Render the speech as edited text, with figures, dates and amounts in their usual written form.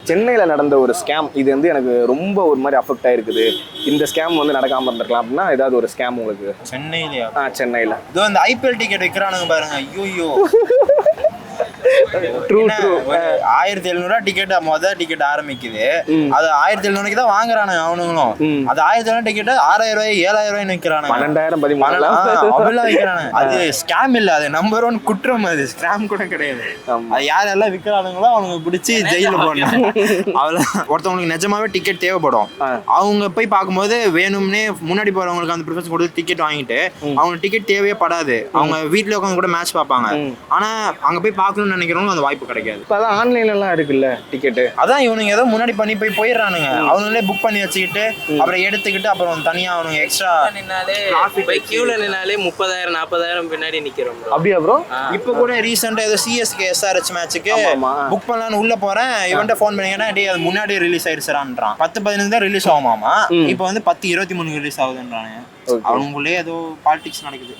சென்னையில் நடந்த ஒரு ஸ்கேம் இது வந்து எனக்கு ரொம்ப ஒரு மாதிரி அஃபெக்ட் ஆயிருக்குது, இந்த ஸ்கேம் வந்து நடக்காமல் இருந்திருக்கலாம் அப்படின்னா ஏதாவது ஒரு ஸ்கேம் உங்களுக்கு? சென்னையிலயா? சென்னையில் இதோ இந்த ஐபிஎல் டிக்கெட் விற்கிறானுங்க பாருங்க, ஐயோ ட்ரூ 1700 டிக்கெட் மொதல் டிக்கெட் ஆரம்பிக்குது, அது 1700 தான் வாங்குறானுங்க அவனுங்களும். அது 1700 டிக்கெட் 6000 ரூபாய் 7000 ரூபாய் விற்கிறானுங்க, 12,000 13,000 அப்படிலாம் விற்கிறானுங்க. அது ஸ்கேம் இல்ல, அது நம்பர் 1 குற்றம், அது ஸ்கேம் கூட கிடையாது. அது யாரெல்லாம் விற்கிறானுங்களோ அவனுங்க பிடிச்சி ஜெயில போடணும். அவ்வளோ. ஒருத்தவங்களுக்கு நிஜமாவே டிக்கெட் தேவைப்படும், அவங்க போய் பார்க்கும்போது வேணும்னே முன்னாடி போறவங்களுக்கு அந்த ப்ரிஃபரன்ஸ் கொடுத்து டிக்கெட் வாங்கிட்டு அவங்க டிக்கெட் தேவையே படாது, அவங்க வீட்டுல உட்காந்து கூட மேட்ச் பார்ப்பாங்க. ஆனா அங்க போய் பார்க்கணும்னு நினைக்கிறவங்க அந்த வாய்ப்பு கிடைக்காது. இப்போ அதான் ஆன்லைன்லாம் இருக்குல்ல டிக்கெட்டு, அதான் இவனுங்க ஏதோ முன்னாடி பண்ணி போயிடுறானுங்க, அவங்களே புக் பண்ணி வச்சுக்கிட்டு அப்புறம் எடுத்துக்கிட்டு அப்புறம் தனியா அவனுங்க எக்ஸ்ட்ரா கியூல நின்னாலே 30,000 40,000 பின்னாடி நிக்கிறோம். அப்படியா ப்ரோ? இப்ப கூட ரீசெண்டா ஏதோ சிஎஸ்கே எஸ்ஆர்ஹெச் மேட்சுக்கு புக் பண்ணலான்னு உள்ள போறேன், இவன்ட்ட ஃபோன் பண்ணீங்கன்னா டே அது முன்னாடியே ரிலீஸ் ஆயிடுச்சுறான்றான். 10-15 தான் ரிலீஸ் ஆகுமாமா, இப்போ வந்து 10-23 ரிலீஸ் ஆகுதுன்றானுங்க. அவங்களுக்குள்ளே ஏதோ பாலிடிக்ஸ் நடக்குது.